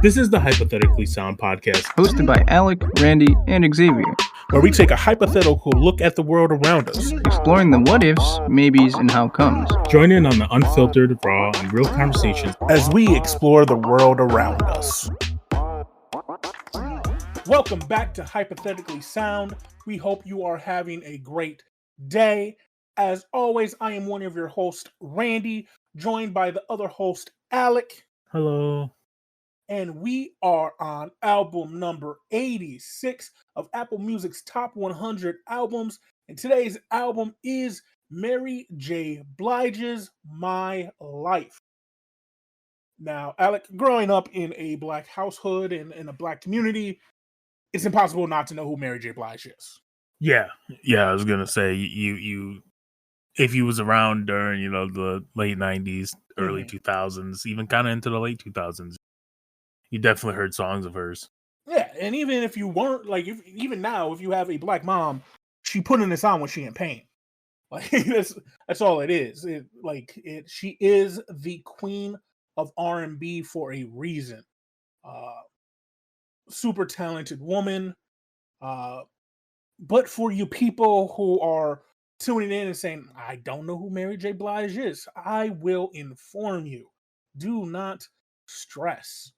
This is the Hypothetically Sound podcast, hosted by Alec, Randy, and Xavier, where we take a hypothetical look at the world around us, exploring the what ifs, maybes, and how comes. Join in on the unfiltered, raw, and real conversations as we explore the world around us. Welcome back to Hypothetically Sound. We hope you are having a great day. As always, I am one of your hosts, Randy, joined by the other host, Alec. Hello. And we are on album number 86 of Apple Music's Top 100 albums. And today's album is Mary J. Blige's My Life. Now, Alec, growing up in a Black household and in a Black community, it's impossible not to know who Mary J. Blige is. Yeah. I was gonna say you if you was around during the late 90s, early 2000s, even kind of into the late 2000s, you definitely heard songs of hers. Yeah, and even if you weren't even now, if you have a Black mom, she putting this on when she in pain. Like that's all it is. She is the queen of R&B for a reason. Super talented woman. But for you people who are tuning in and saying, I don't know who Mary J. Blige is, I will inform you. Do not stress.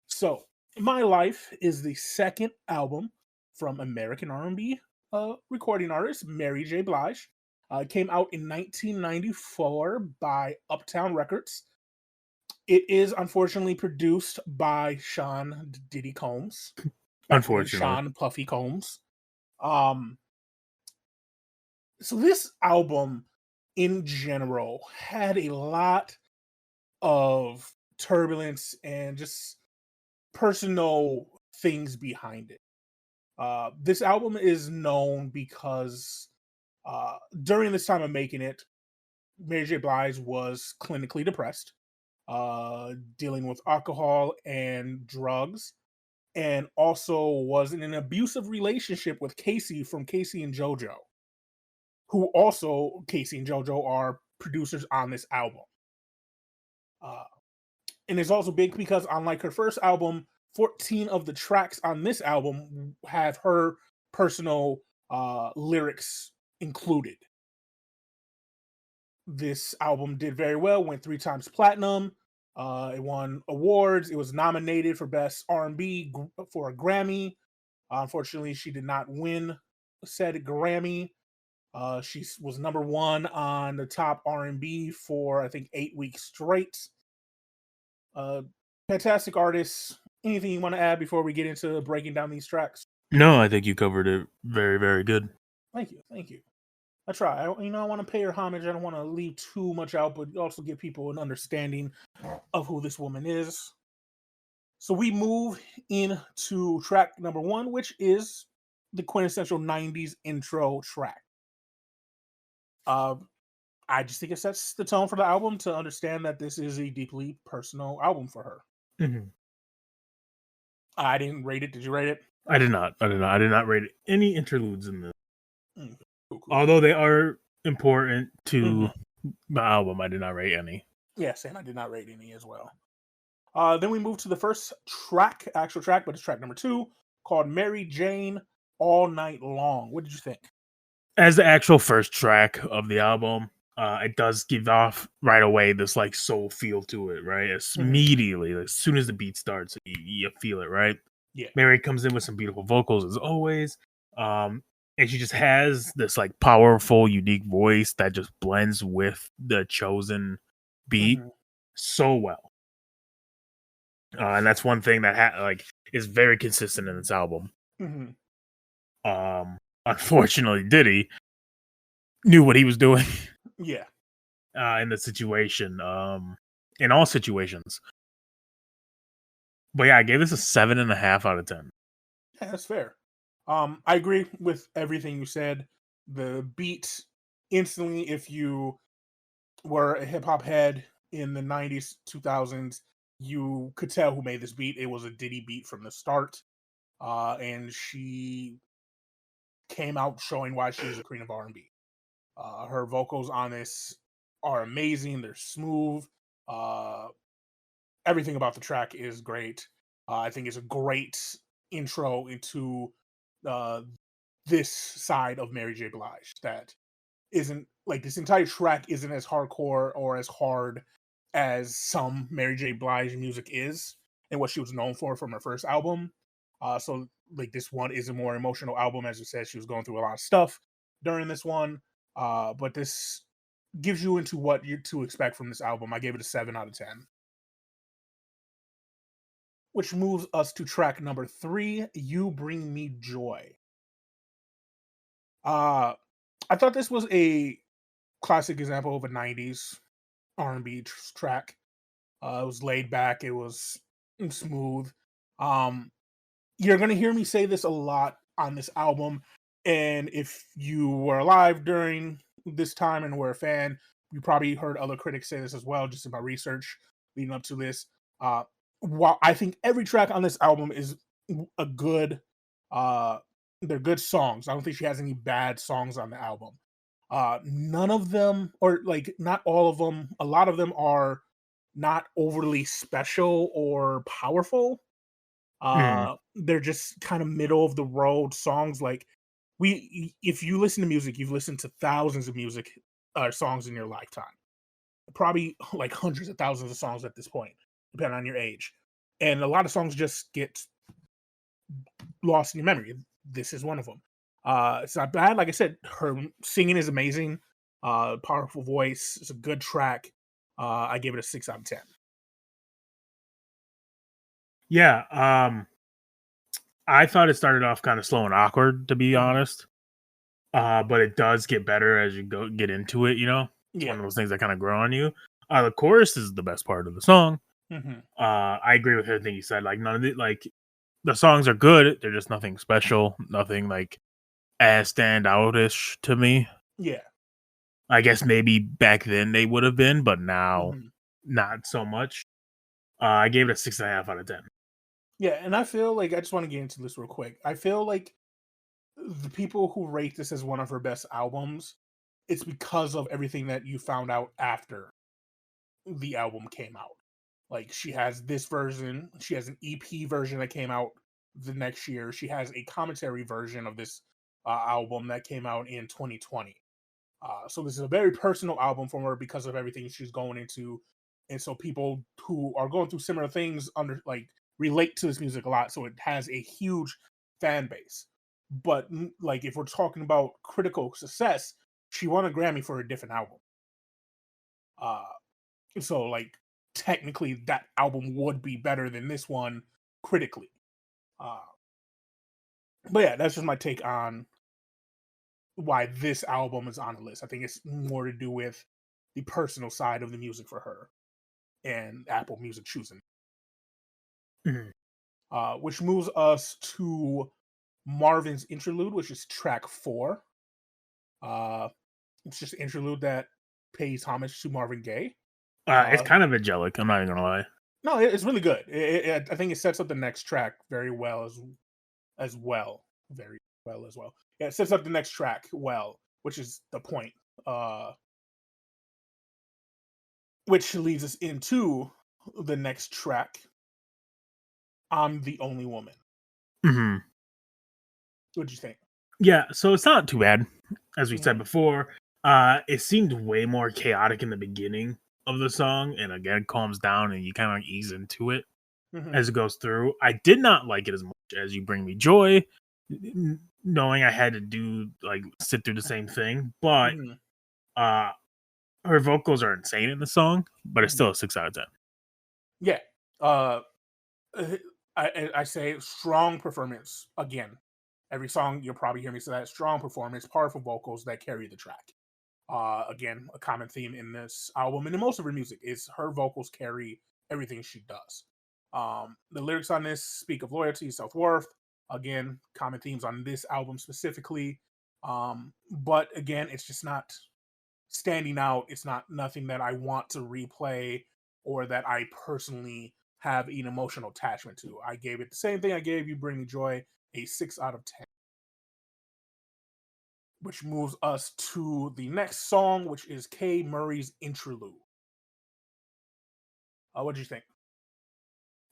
So, My Life is the second album from American R&B recording artist Mary J. Blige. It came out in 1994 by Uptown Records. It is unfortunately produced by Sean Diddy Combs. Unfortunately. Sean Puffy Combs. So this album in general had a lot of turbulence and just personal things behind it. This album is known because during this time of making it, Mary J. Blige was clinically depressed, dealing with alcohol and drugs, and also was in an abusive relationship with Casey from Casey and JoJo, who also, Casey and JoJo, are producers on this album. And it's also big because unlike her first album, 14 of the tracks on this album have her personal lyrics included. This album did very well, went 3 times platinum. It won awards. It was nominated for Best R&B for a Grammy. Unfortunately, she did not win said Grammy. She was number 1 on the top R&B for, I think, 8 weeks straight. Fantastic artist. Anything you want to add before we get into breaking down these tracks? No, I think you covered it very, very good. Thank you. I try. I want to pay her homage. I don't want to leave too much out, but also give people an understanding of who this woman is. So we move into track number 1, which is the quintessential 90s intro track. I just think it sets the tone for the album to understand that this is a deeply personal album for her. Mm-hmm. I didn't rate it. Did you rate it? I did not rate it. Any interludes in this. Cool. Although they are important to the album, I did not rate any. Yes, and I did not rate any as well. Then we move to the first track, actual track, but it's track number 2, called Mary Jane All Night Long. What did you think? As the actual first track of the album, it does give off right away this like soul feel to it, right? Immediately, as soon as the beat starts, you feel it, right? Yeah. Mary comes in with some beautiful vocals as always. And she just has this like powerful, unique voice that just blends with the chosen beat so well. And that's one thing that is very consistent in this album. Unfortunately, Diddy knew what he was doing. Yeah. In the situation, in all situations. But yeah, I gave this a 7.5 out of 10. Yeah, that's fair. I agree with everything you said. The beat instantly, if you were a hip hop head in the 90s, 2000s, you could tell who made this beat. It was a Diddy beat from the start. And she came out showing why she was the queen of R&B. Her vocals on this are amazing. They're smooth. Everything about the track is great. I think it's a great intro into uh, this side of Mary J. Blige that isn't like this entire track isn't as hardcore or as hard as some Mary J. Blige music is and what she was known for from her first album. So like this one is a more emotional album, as you said, she was going through a lot of stuff during this one. But this gives you into what you to expect from this album. I gave it a 7 out of 10. Which moves us to track number 3, You Bring Me Joy. Uh I thought this was a classic example of a 90s R&B track. It was laid back, it was smooth. Um you're going to hear me say this a lot on this album, and if you were alive during this time and were a fan, you probably heard other critics say this as well just in my research leading up to this. Uh while I think every track on this album is a good uh they're good songs. I don't think she has any bad songs on the album. None of them, or like not all of them, a lot of them are not overly special or powerful. Mhm. They're just kind of middle of the road songs. Like if you listen to music, you've listened to thousands of music songs in your lifetime. Probably like hundreds of thousands of songs at this point, depending on your age. And a lot of songs just get lost in your memory. This is one of them. It's not bad. Like I said, her singing is amazing. Powerful voice. It's a good track. I gave it a 6 out of 10. Yeah, I thought it started off kind of slow and awkward, to be Mhm. honest. But it does get better as you get into it. It's one Yeah. of those things that kind of grow on you. The chorus is the best part of the song. Hmm. I agree with everything you said. Like none of it, like the songs are good. They're just nothing special. Nothing like as standoutish to me. Yeah. I guess maybe back then they would have been, but now Hmm. not so much. I gave it a 6.5 out of 10. Yeah. And I feel like I just want to get into this real quick. I feel like the people who rate this as one of her best albums, it's because of everything that you found out after the album came out. Like she has this version, she has an EP version that came out the next year. She has a commentary version of this album that came out in 2020. So this is a very personal album from her because of everything she's going into, and so people who are going through similar things under like relate to this music a lot. So it has a huge fan base. But like if we're talking about critical success, she won a Grammy for a different album. Uh, so like technically that album would be better than this one critically. Uh, but yeah, that's just my take on why this album is on the list. I think it's more to do with the personal side of the music for her and Apple Music choosing. Mhm. Which moves us to Marvin's interlude, which is track 4. Uh, it's just an interlude that pays homage to Marvin Gaye. It's Uh, kind of angelic. I'm not even gonna lie. no, it's really good. I think it sets up the next track very well as well, very well as well. Yeah, it sets up the next track well, which is the point. Uh, which leads us into the next track, I'm the Only Woman. Hmm. What'd you think? Yeah, so it's not too bad, as we said Mhm, before. It seemed way more chaotic in the beginning of the song, and again calms down, and you kind of ease into it mhm, as it goes through. I did not like it as much as You Bring Me Joy, knowing I had to do like sit through the same thing. But mhm, uh, her vocals are insane in the song, but it's mhm. still a 6 out of 10. Yeah. Uh, uh, I say strong performance again. Every song you'll probably hear me say that strong performance, powerful vocals that carry the track. Again, a common theme in this album and in most of her music is her vocals carry everything she does. The lyrics on this speak of loyalty, self worth. Again, common themes on this album specifically. But again, it's just not standing out. It's not nothing that I want to replay or that I personally have an emotional attachment to. I gave it the same thing I gave You Bring Me Joy, a 6 out of 10. Which moves us to the next song, which is Kay Murray's Interlude. What do you think?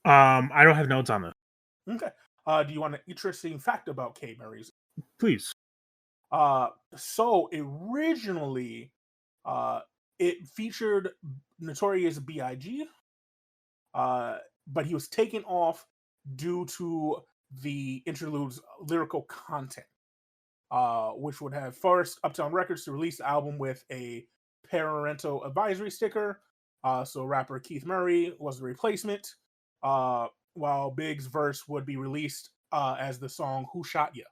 I don't have notes on this. Okay. Do you want an interesting fact about Kate Murray's? Please. So originally, uh, it featured Notorious B.I.G., but he was taken off due to the interlude's lyrical content, which would have forced Uptown Records to release the album with a parental advisory sticker. So rapper Keith Murray was the replacement, while Big's verse would be released as the song "Who Shot Ya."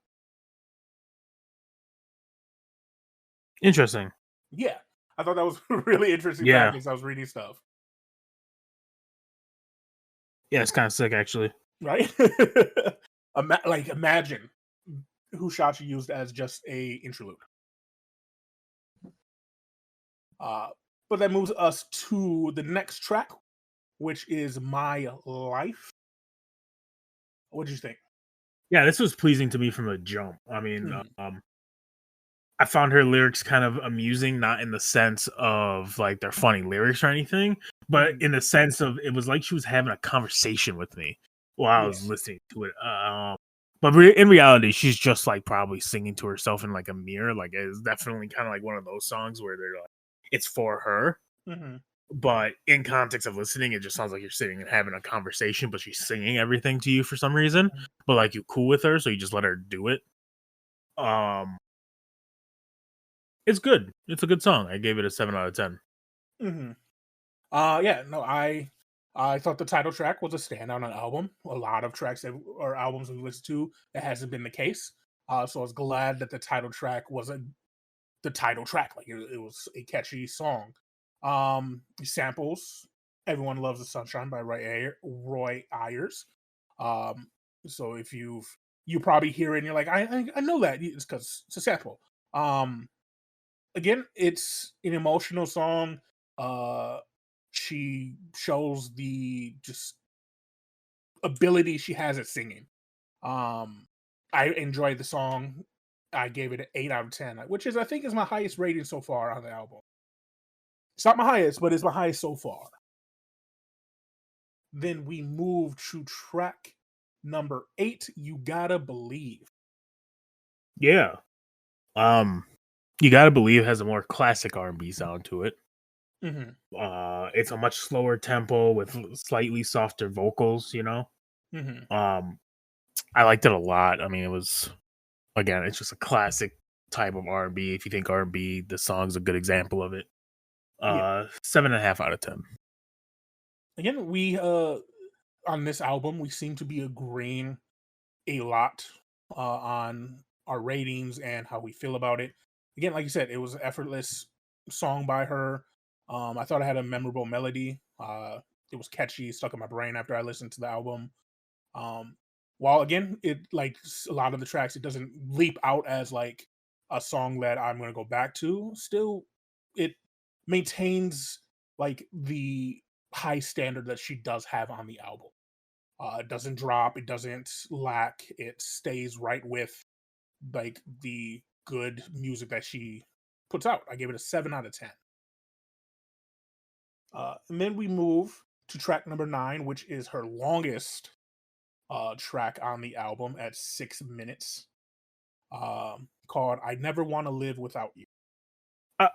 Interesting. Yeah, I thought that was a really interesting Yeah. fact as I was reading stuff. Yeah, it's kind of sick, actually. Right? Like imagine "Who Shot You" used as just a interlude. Uh, but that moves us to the next track, which is "My Life." What did you think? Yeah, this was pleasing to me from the jump. I mean, Mhm, I found her lyrics kind of amusing, not in the sense of like they're funny lyrics or anything, but mhm. in the sense of it was like she was having a conversation with me while I Yeah. was listening to it. But in reality, she's just like probably singing to herself in like a mirror. Like it's definitely kind of like one of those songs where they're like, it's for her. Mhm. But in context of listening, it just sounds like you're sitting and having a conversation, but she's singing everything to you for some reason. Mhm. But like you cool with her, so you just let her do it. Um, it's good. It's a good song. I gave it a 7 out of 10. Mhm. Yeah, no, I thought the title track was a standout on the album. A lot of tracks that or albums we listened to that hasn't been the case. So I was glad that the title track wasn't the title track. Like it was a catchy song. Samples. Everyone loves the Sunshine by Roy Ayers. Um, so if you probably hear it and you're like, I know that it's because it's a sample. Um, Again, it's an emotional song. Uh, she shows the just ability she has at singing. Um, I enjoyed the song. I gave it an 8 out of 10, which is I think is my highest rating so far on the album. It's not my highest, but it's my highest so far. Then we move to track number 8. You gotta believe. Yeah. Um, you gotta believe has a more classic R&B sound to it. Hmm. It's a much slower tempo with slightly softer vocals. Hmm. Um, I liked it a lot. I mean, it was again, it's just a classic type of R&B. If you think R&B, the song's a good example of it. Yeah. 7.5 out of 10. Again, we on this album we seem to be agreeing a lot on our ratings and how we feel about it. Again, like you said, it was an effortless song by her. I thought it had a memorable melody. It was catchy, stuck in my brain after I listened to the album. Um, while again, it like a lot of the tracks, it doesn't leap out as like a song that I'm gonna go back to. Still, it maintains like the high standard that she does have on the album. It doesn't drop, it doesn't lack, it stays right with like the good music that she puts out. I gave it a 7 out of 10. And then we move to track number 9, which is her longest track on the album at 6 minutes, called "I Never Want to Live Without You."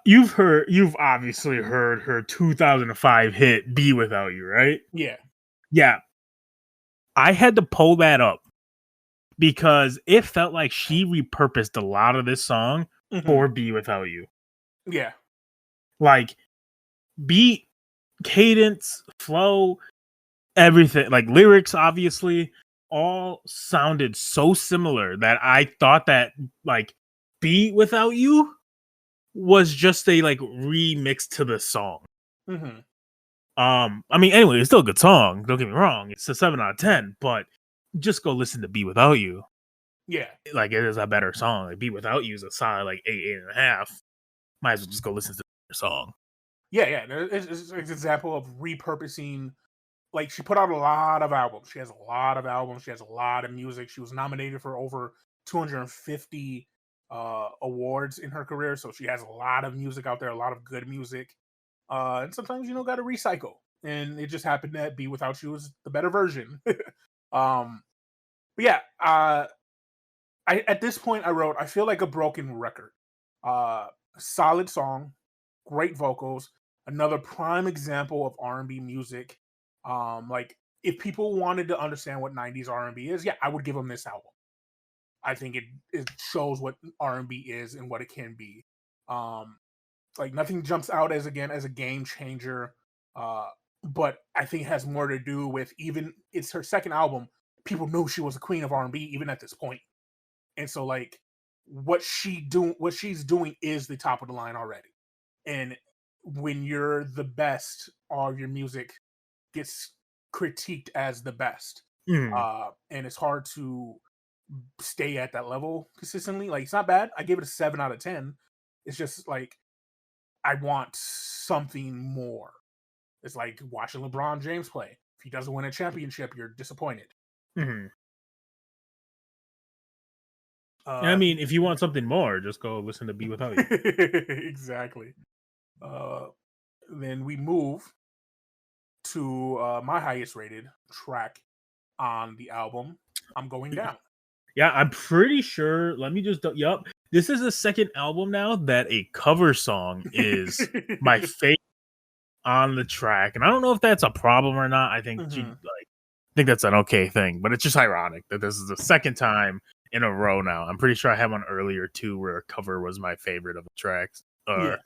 You've obviously heard her 2005 hit "Be Without You," right? Yeah. Yeah, I had to pull that up because it felt like she repurposed a lot of this song Hmm. for "Be Without You." Yeah. Like beat, cadence, flow, everything, like lyrics, obviously, all sounded so similar that I thought that like "Be Without You" was just a like remix to the song. Hmm. I mean, anyway, it's still a good song. Don't get me wrong; it's a 7 out of 10. But just go listen to "Be Without You." Yeah. Like it is a better song. Like "Be Without You" is a solid like 8.5. Might as well just go listen to the song. Yeah. Yeah. It's an example of repurposing. Like she put out a lot of albums. She has a lot of albums. She has a lot of music. She was nominated for over 250 awards in her career. So she has a lot of music out there, a lot of good music. And sometimes got to recycle. and it just happened that Be Without You was the better version. um, but yeah, I at this point I wrote, I feel like a broken record. Uh, Solid song, great vocals, another prime example of R&B music. Like if people wanted to understand what 90s R&B is, yeah, I would give them this album. I think it shows what R&B is and what it can be. Um, like nothing jumps out as a game changer. Uh, but I think it has more to do with, even it's her second album. People knew she was a queen of R&B even at this point, and so like what she's doing is the top of the line already. And when you're the best, all of your music gets critiqued as the best. Mm. And it's hard to stay at that level consistently. Like it's not bad. I gave it a 7 out of 10. It's just like I want something more. It's like watching LeBron James play. If he doesn't win a championship, you're disappointed. Mm-hmm. I Uh, mean, if you want something more, just go listen to Be Without You. exactly. Then we move to my highest rated track on the album, I'm Going Down. Yeah, I'm pretty sure. Let me just. Yup. This is the second album now that a cover song is my favorite on the track. And I don't know if that's a problem or not. I think I think that's an okay thing, but it's just ironic that this is the second time in a row now. I'm pretty sure I had one earlier too where a cover was my favorite of the tracks or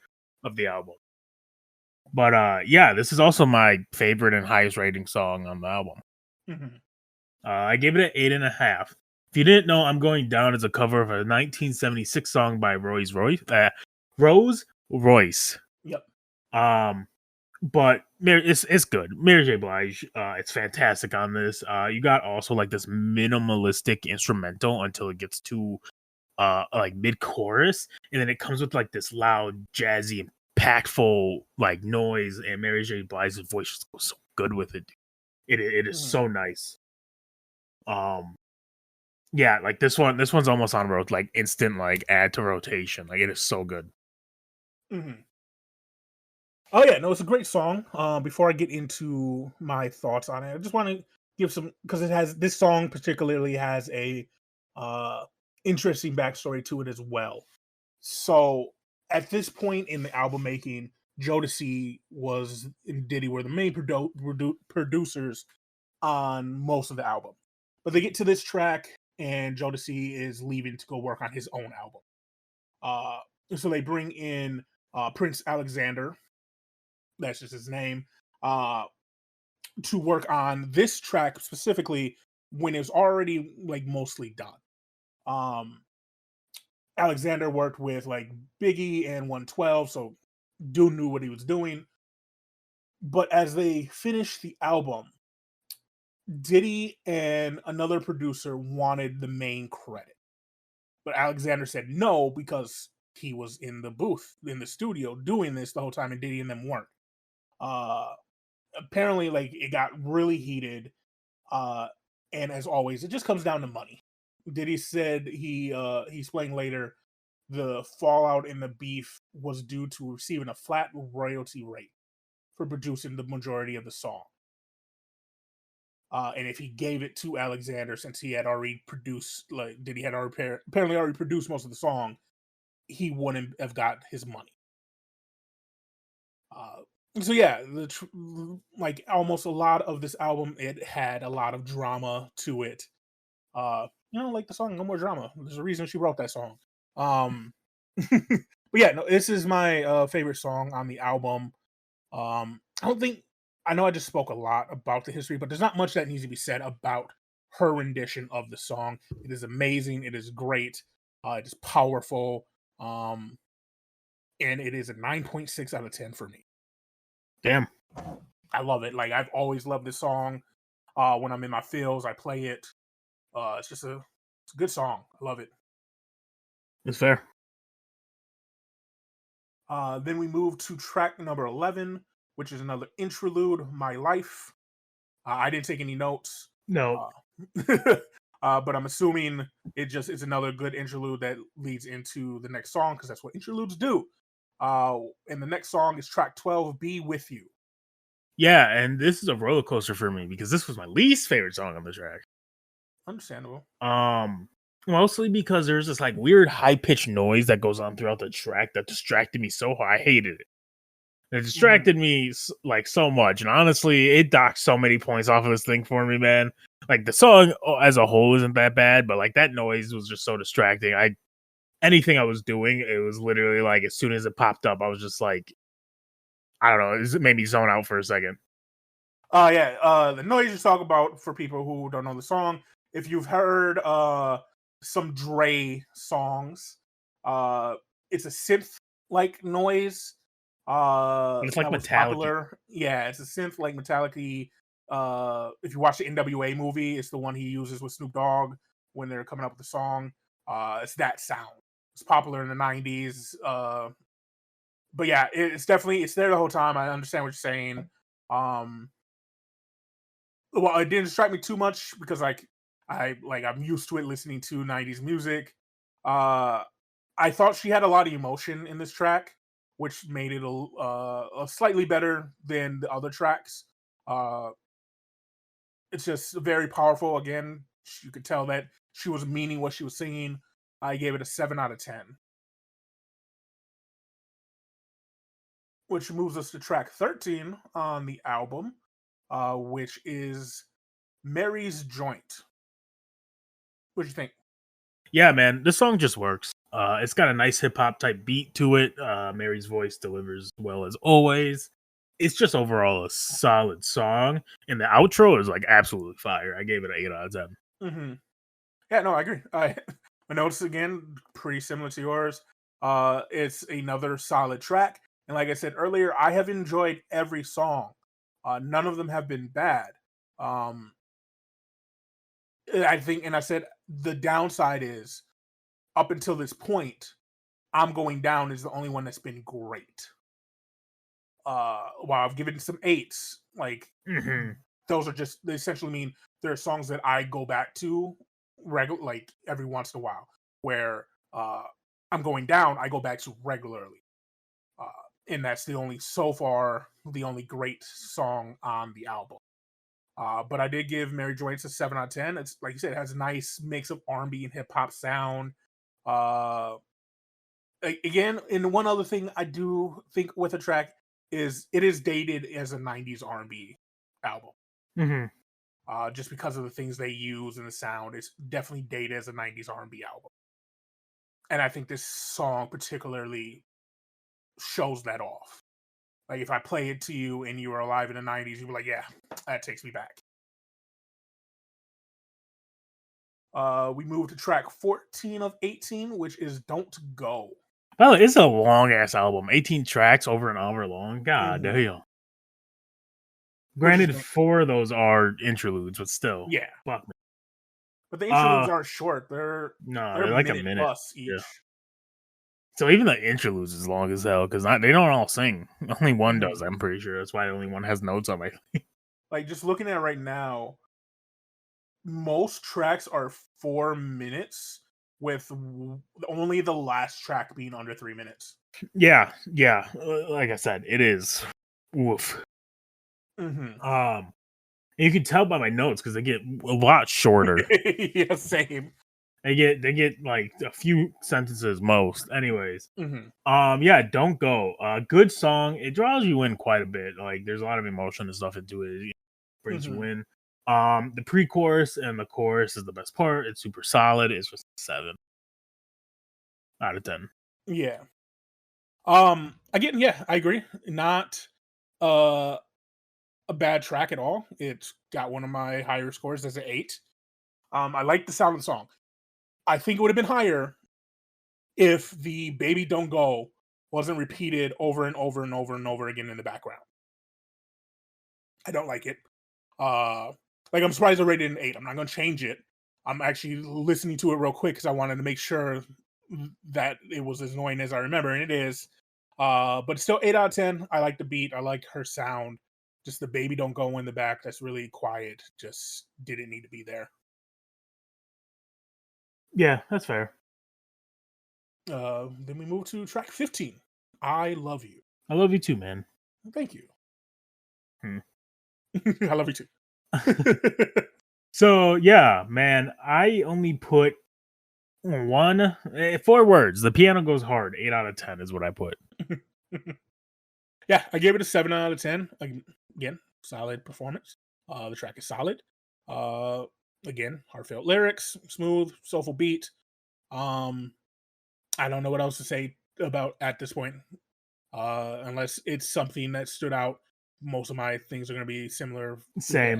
of the album. But yeah, this is also my favorite and highest rating song on the album. I gave it an 8.5. If you didn't know, I'm Going Down is a cover of a 1976 song by Rose Royce. Yep. But it's good. Mary J. Blige, it's fantastic on this. You got also like this minimalistic instrumental until it gets to like mid chorus, and then it comes with like this loud, jazzy, impactful like noise, and Mary J. Blige's voice just goes so good with it. It is so nice. Yeah, like this one's almost on road, like instant, like add to rotation. Like it is so good. Oh yeah, no, it's a great song. Before I get into my thoughts on it, I just want to give some, because this song particularly has a interesting backstory to it as well. So at this point in the album making, Jodeci and Diddy were the main producers on most of the album. But they get to this track, and Jodeci is leaving to go work on his own album. So they bring in Prince Alexander, that's just his name, to work on this track specifically when it was already like mostly done. Alexander worked with like Biggie and 112, so dude knew what he was doing. But as they finished the album, Diddy and another producer wanted the main credit. But Alexander said no because he was in the booth, in the studio, doing this the whole time, and Diddy and them weren't. Apparently, like, it got really heated. And as always, it just comes down to money. Diddy said he explained later the fallout in the beef was due to receiving a flat royalty rate for producing the majority of the song. And if he gave it to Alexander, since he had already produced, apparently already produced most of the song, he wouldn't have got his money. So yeah, like almost a lot of this album, it had a lot of drama to it. Like the song "No More Drama." There's a reason she wrote that song. But yeah, no, this is my favorite song on the album. I know I just spoke a lot about the history, but there's not much that needs to be said about her rendition of the song. It is amazing. It is great. It is powerful. And it is a 9.6 out of 10 for me. Damn. I love it. Like, I've always loved this song. When I'm in my feels, I play it. It's a good song. I love it. It's fair. Then we move to track number 11, which is another interlude, My Life. I didn't take any notes. No. But I'm assuming it's another good interlude that leads into the next song, because that's what interludes do. And the next song is track 12, Be With You. Yeah, and this is a roller coaster for me because this was my least favorite song on the track. Understandable. Mostly because there's this like weird high pitched noise that goes on throughout the track that distracted me so hard. I hated it. It distracted me like so much, and honestly, it docked so many points off of this thing for me, man. Like the song as a whole isn't that bad, but like that noise was just so distracting. Anything I was doing, it was literally like as soon as it popped up, I was just like, I don't know, it made me zone out for a second. The noise you talk about, for people who don't know the song, if you've heard some Dre songs, it's a synth like noise. It's like That was metallic. popular. Yeah, it's a synth like metallic. If you watch the NWA movie, it's the one he uses with Snoop Dogg when they're coming up with the song. It's that sound. It's popular in the 90s. But yeah, it's there the whole time. I understand what you're saying. Well, it didn't distract me too much because I'm used to it listening to 90s music. I thought she had a lot of emotion in this track, which made it a slightly better than the other tracks. It's just very powerful. Again, you could tell that she was meaning what she was singing. I gave it a 7 out of 10. Which moves us to track 13 on the album, which is Mary's Joint. What do you think? Yeah, man, this song just works. It's got a nice hip hop type beat to it. Mary's voice delivers well as always. It's just overall a solid song, and the outro is like absolutely fire. I gave it an 8 out of 10. Mm-hmm. Yeah, no, I agree. My notes again pretty similar to yours. It's another solid track, and like I said earlier, I have enjoyed every song. None of them have been bad. Um, I think, and I said the downside is up until this point, I'm Going Down is the only one that's been great. While I've given some eights, like those are just, they essentially mean there are songs that I go back to like every once in a while. Where I'm Going Down, I go back to regularly, uh, and that's so far the only great song on the album. But I did give Mary Joyce a 7 out of 10. It's like you said, it has a nice mix of R&B and hip hop sound. Uh, Again, and one other thing I do think with the track is it is dated as a 90s R&B album. Just because of the things they use and the sound, it's definitely dated as a 90s R&B album. And I think this song particularly shows that off. Like if I play it to you and you were alive in the 90s, you'd be like, yeah, that takes me back. We move to track 14 of 18, which is Don't Go. Well, it's a long ass album, 18 tracks over an hour long. God damn. Granted, 4 of those are interludes, but still. Yeah. Fuck me. But the interludes aren't short. They're like a minute plus each. Yeah. So even the interludes is long as hell because they don't all sing. Only one does. I'm pretty sure that's why only one has notes on my. Like just looking at it right now, most tracks are 4 minutes, with only the last track being under 3 minutes. Yeah. Like I said, it is. Woof. You can tell by my notes because they get a lot shorter. Yeah, same. They get like a few sentences most. Anyways. Yeah, Don't Go. Good song. It draws you in quite a bit. Like there's a lot of emotion and stuff into it. It brings you in. The pre-chorus and the chorus is the best part. It's super solid. It's just 7 out of 10. Yeah. Again, yeah, I agree. Not a bad track at all. It's got one of my higher scores as an 8. I like the sound of the song. I think it would have been higher if the Baby Don't Go wasn't repeated over and over and over and over again in the background. I don't like it. Like I'm surprised I rated an 8. I'm not going to change it. I'm actually listening to it real quick because I wanted to make sure that it was as annoying as I remember, and it is. But still 8 out of 10. I like the beat. I like her sound. Just the Baby Don't Go in the back. That's really quiet. Just didn't need to be there. Yeah, that's fair. Then we move to track 15. I Love You. I love you too, man. Thank you. Hmm. I love you too. So yeah, man, I only put 4 words. The piano goes hard. 8 out of 10 is what I put. Yeah, I gave it a 7 out of 10. Again, solid performance. The track is solid. Uh, Again, heartfelt lyrics, smooth, soulful beat. Um, I don't know what else to say about at this point, unless it's something that stood out. Most of my things are going to be similar. Same.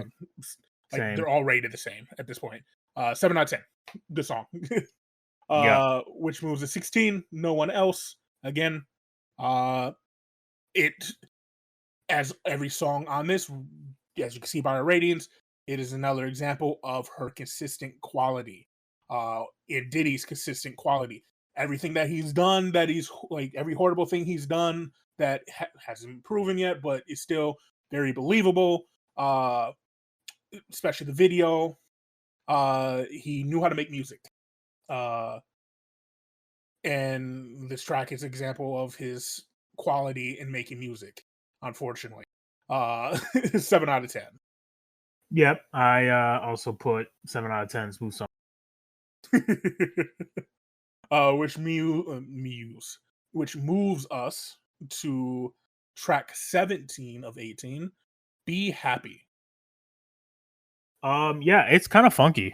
Like Same. they're all rated the same at this point. 7 out of 10. Good song. Yeah. Which moves to 16. No one else. Again, it as every song on this, as you can see by our ratings, it is another example of her consistent quality. In Diddy's consistent quality. Everything that he's done, that he's like every horrible thing he's done that hasn't proven yet, but is still very believable. Especially the video. He knew how to make music. And this track is an example of his quality in making music, unfortunately. 7 out of 10. Yep. I also put 7 out of 10 smooth song. Which moves us to track 17 of 18, Be Happy. Yeah, it's kind of funky.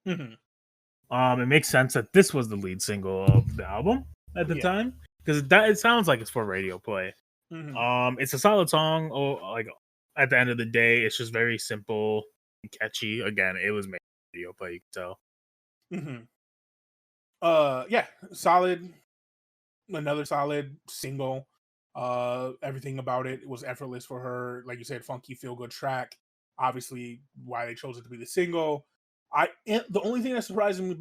Mhm. It makes sense that this was the lead single of the album at the time because it sounds like it's for radio play. Mhm. It's a solid song. Oh, like at the end of the day, it's just very simple and catchy. Again, it was made for radio play. You can tell. Mhm. Yeah, solid. Another solid single. Everything about it was effortless for her. Like you said, funky, feel good track. Obviously, why they chose it to be the single. The only thing that surprises me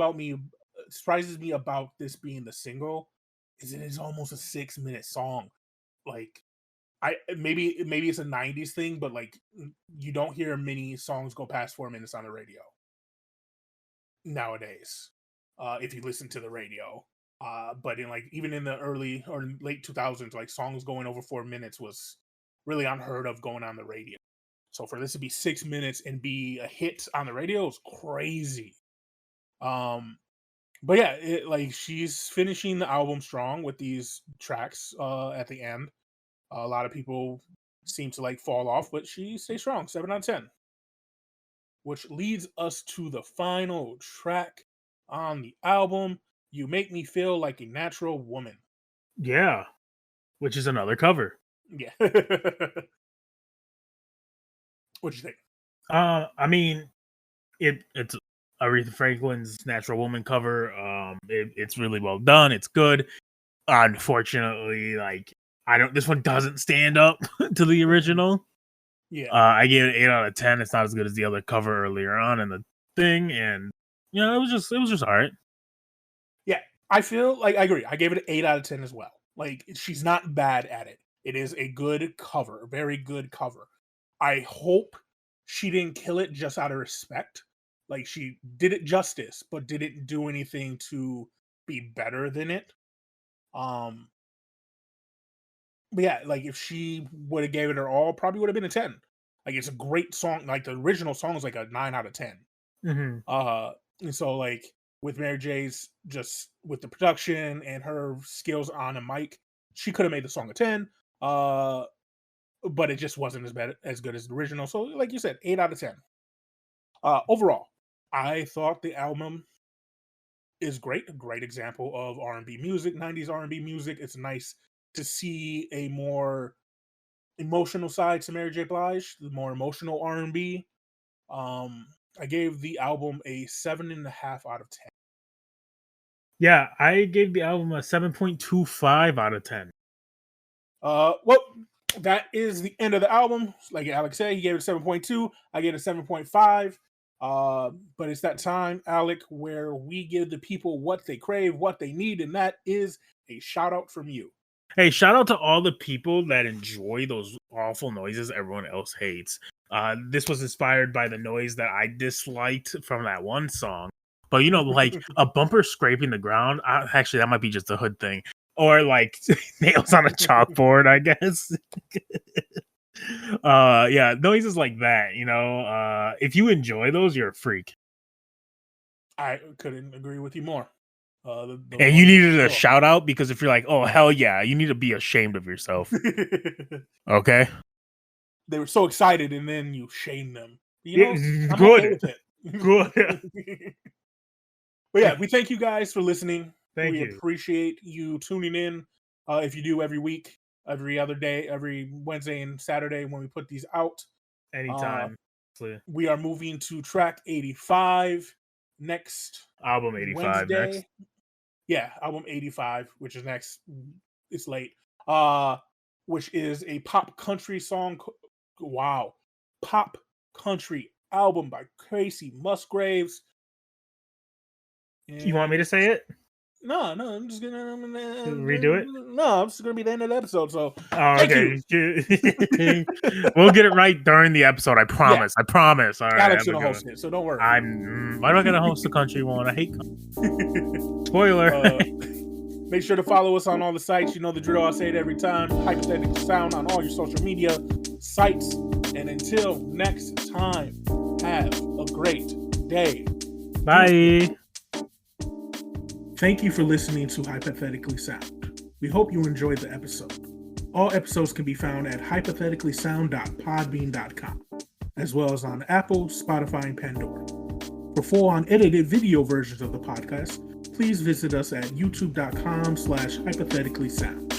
about this being the single is it is almost a 6-minute song. Like maybe it's a '90s thing, but like you don't hear many songs go past 4 minutes on the radio nowadays. If you listen to the radio. But in like even in the early or late 2000s, like songs going over 4 minutes was really unheard of going on the radio. So for this to be 6 minutes and be a hit on the radio is crazy. Um, but yeah, like she's finishing the album strong with these tracks at the end. A lot of people seem to like fall off, but she stays strong. 7 out of 10. Which leads us to the final track on the album. You Make Me Feel Like a Natural Woman. Yeah, which is another cover. Yeah. What'd you think? I mean, it's Aretha Franklin's "Natural Woman" cover. It's really well done. It's good. Unfortunately, like this one doesn't stand up to the original. Yeah. I gave it 8 out of 10. It's not as good as the other cover earlier on in the thing, and it was just all right. Yeah. I feel like I agree. I gave it an 8 out of 10 as well. Like she's not bad at it. It is a good cover, a very good cover. I hope she didn't kill it just out of respect. Like she did it justice, but didn't do anything to be better than it. Um, but yeah, like if she would have gave it her all, probably would have been a 10. Like it's a great song. Like the original song is like a 9 out of 10. Mm-hmm. And so like with Mary J's, just with the production and her skills on a mic, she could have made the song a 10. But it just wasn't as good as the original. So like you said, 8 out of 10. Overall, I thought the album is great. A great example of R&B music, 90s R&B music. It's nice to see a more emotional side to Mary J. Blige, the more emotional R&B. I gave the album a 7.5 out of 10. Yeah, I gave the album a 7.25 out of 10. Well, that is the end of the album. Like Alex said, he gave it a 7.2. I gave it a 7.5. But it's that time, Alec, where we give the people what they crave, what they need, and that is a shout out from you. Hey, shout out to all the people that enjoy those awful noises everyone else hates. This was inspired by the noise that I disliked from that one song. But like a bumper scraping the ground. Actually, that might be just a hood thing, or like nails on a chalkboard, I guess. Yeah, noises like that, if you enjoy those, you're a freak. I couldn't agree with you more. And you needed a shout out, because if you're like, oh hell yeah, you need to be ashamed of yourself. Okay. They were so excited, and then you shame them. I'm good. okay with it. Good. But yeah, we thank you guys for listening. Thank we you. appreciate you tuning in. If you do every week, every other day, every Wednesday and Saturday when we put these out. Anytime. We are moving to track 85 next album 85 Wednesday. next. Yeah, album 85, which is next. It's late. Which is a pop country song. Wow. Pop country album by Casey Musgraves. You want me to say it? No, I'm just gonna redo it. No, I'm just gonna be the end of the episode. So, okay, we'll get it right during the episode. I promise. Yeah. I promise. All right, Alex gonna host it, so don't worry. I'm not gonna host the country one. I hate. Spoiler. Make sure to follow us on all the sites. You know the drill. I say it every time. Hypothetical Sound on all your social media sites. And until next time, have a great day. Bye. Thank you for listening to Hypothetically Sound. We hope you enjoyed the episode. All episodes can be found at hypotheticallysound.podbean.com, as well as on Apple, Spotify, and Pandora. For full unedited video versions of the podcast, please visit us at youtube.com/hypotheticallysound.